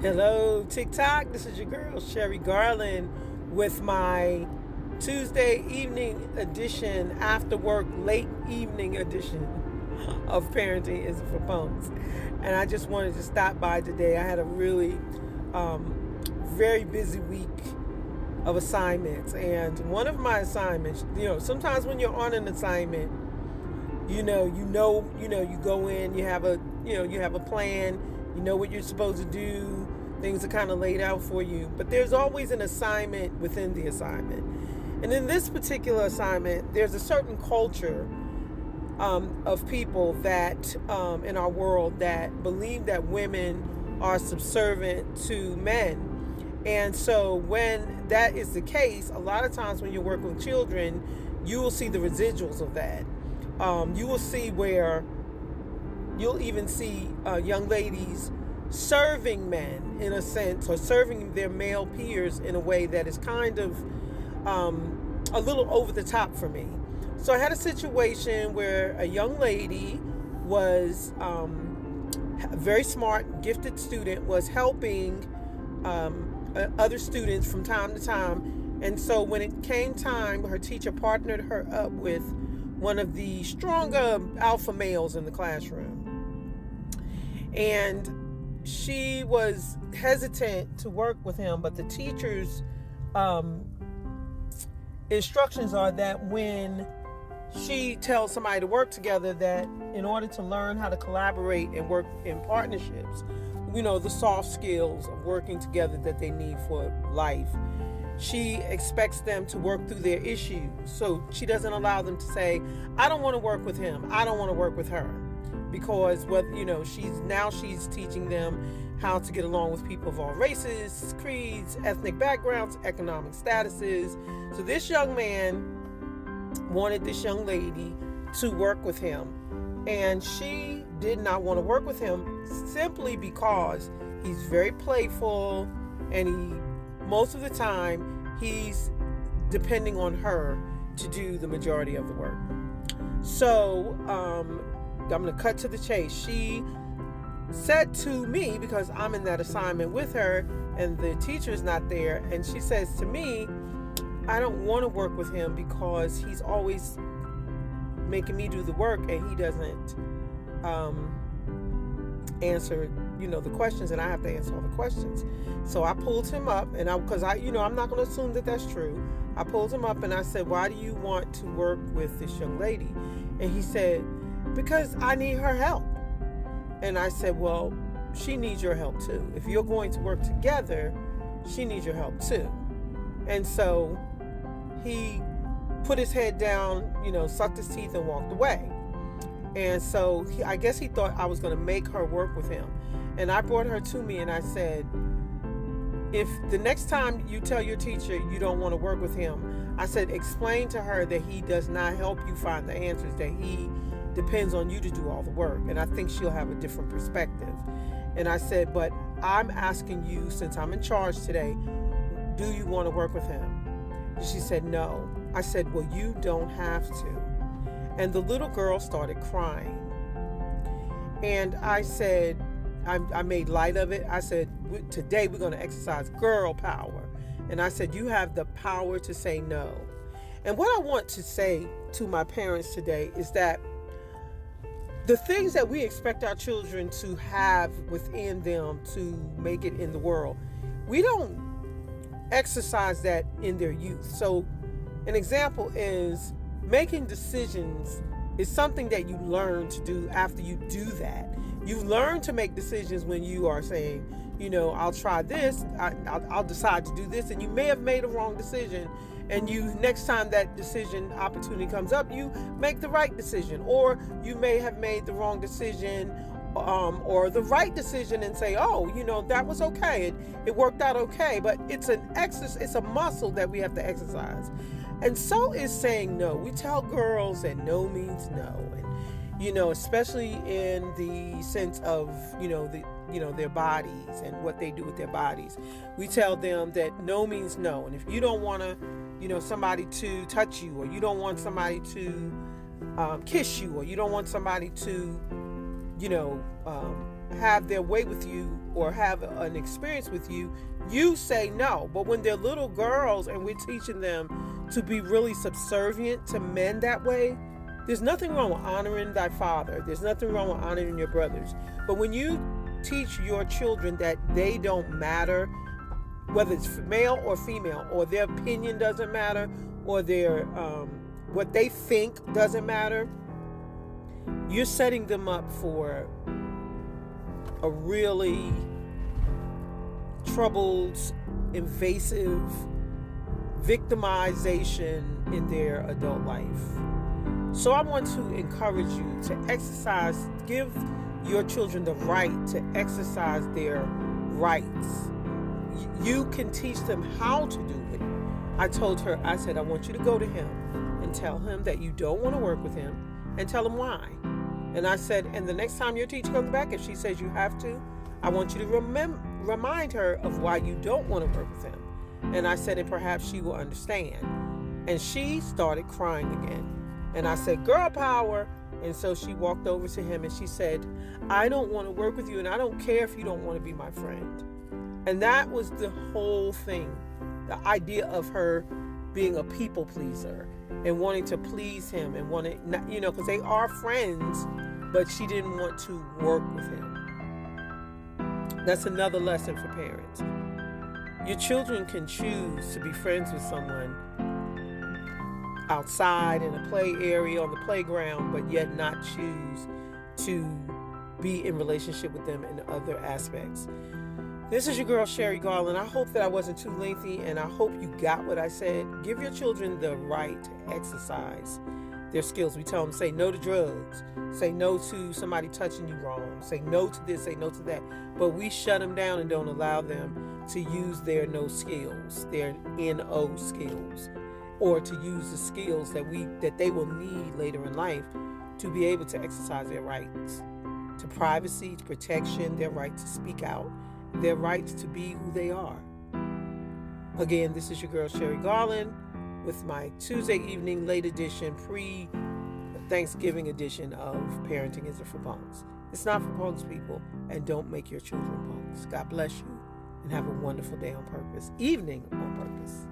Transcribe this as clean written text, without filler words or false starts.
Hello, TikTok. This is your girl, Sherry Garland, with my Tuesday evening edition, after work, late evening edition of Parenting Isn't for Phones. And I just wanted to stop by today. I had a really very busy week of assignments. And one of my assignments, sometimes when you're on an assignment, you go in, you have a plan, you know what you're supposed to do, things are kind of laid out for you, but there's always an assignment within the assignment. And in this particular assignment, there's a certain culture of people that in our world that believe that women are subservient to men. And so when that is the case, a lot of times when you're working with children, you will see the residuals of that. You will see where you'll even see young ladies serving men in a sense, or serving their male peers in a way that is kind of a little over the top for me. So I had a situation where a young lady was a very smart, gifted student, was helping other students from time to time. And so when it came time, her teacher partnered her up with one of the stronger alpha males in the classroom. And she was hesitant to work with him, but the teacher's instructions are that when she tells somebody to work together, that in order to learn how to collaborate and work in partnerships, the soft skills of working together that they need for life, she expects them to work through their issues. So she doesn't allow them to say, I don't want to work with him, I don't want to work with her. Because she's teaching them how to get along with people of all races, creeds, ethnic backgrounds, economic statuses. So this young man wanted this young lady to work with him. And she did not want to work with him simply because he's very playful, and most of the time he's depending on her to do the majority of the work. So I'm going to cut to the chase. She said to me, because I'm in that assignment with her and the teacher's not there, and she says to me, I don't want to work with him because he's always making me do the work and he doesn't answer the questions, and I have to answer all the questions. So I pulled him up, and I'm not going to assume that that's true. I pulled him up and I said, why do you want to work with this young lady? And he said, because I need her help. And I said, well, she needs your help too. If you're going to work together, she needs your help too. And so he put his head down, sucked his teeth and walked away. And so I guess he thought I was going to make her work with him. And I brought her to me and I said, if the next time you tell your teacher you don't want to work with him, I said, explain to her that he does not help you find the answers, that he depends on you to do all the work. And I think she'll have a different perspective. And I said, but I'm asking you, since I'm in charge today, do you want to work with him? And she said, no. I said, well, you don't have to. And the little girl started crying. And I said, I made light of it. I said, today we're going to exercise girl power. And I said, you have the power to say no. And what I want to say to my parents today is that the things that we expect our children to have within them to make it in the world, we don't exercise that in their youth. So an example is making decisions is something that you learn to do after you do that. You learn to make decisions when you are saying, I'll try this, I'll decide to do this, and you may have made a wrong decision, and next time that decision opportunity comes up, you make the right decision. Or you may have made the wrong decision or the right decision and say, that was okay, it worked out okay. But it's it's a muscle that we have to exercise. And so is saying no. We tell girls that no means no, and especially in the sense of their bodies and what they do with their bodies. We tell them that no means no, and if you don't want to, somebody to touch you, or you don't want somebody to kiss you, or you don't want somebody to have their way with you or have an experience with you, you say no. But when they're little girls and we're teaching them to be really subservient to men that way, there's nothing wrong with honoring thy father. There's nothing wrong with honoring your brothers. But when you teach your children that they don't matter, whether it's male or female, or their opinion doesn't matter, or their what they think doesn't matter, you're setting them up for a really troubled, invasive victimization in their adult life. So I want to encourage you to exercise, give your children the right to exercise their rights. You can teach them how to do it. I told her, I said, I want you to go to him and tell him that you don't want to work with him and tell him why. And I said, and the next time your teacher comes back, if she says you have to, I want you to remind her of why you don't want to work with him. And I said, and perhaps she will understand. And she started crying again. And I said, girl power. And so she walked over to him and she said, I don't want to work with you, and I don't care if you don't want to be my friend. And that was the whole thing. The idea of her being a people pleaser and wanting to please him and wanting, because they are friends, but she didn't want to work with him. That's another lesson for parents. Your children can choose to be friends with someone outside in a play area on the playground, but yet not choose to be in relationship with them in other aspects. This is your girl, Sherry Garland. I hope that I wasn't too lengthy, and I hope you got what I said. Give your children the right to exercise their skills. We tell them, say no to drugs, say no to somebody touching you wrong, say no to this, say no to that. But we shut them down and don't allow them to use their no skills, their NO skills, or to use the skills that they will need later in life to be able to exercise their rights to privacy, to protection, their right to speak out, their rights to be who they are. Again, this is your girl, Sherry Garland, with my Tuesday evening late edition, pre-Thanksgiving edition of Parenting Isn't for Punks. It's not for punks, people, and don't make your children punks. God bless you, and have a wonderful day on purpose, evening on purpose.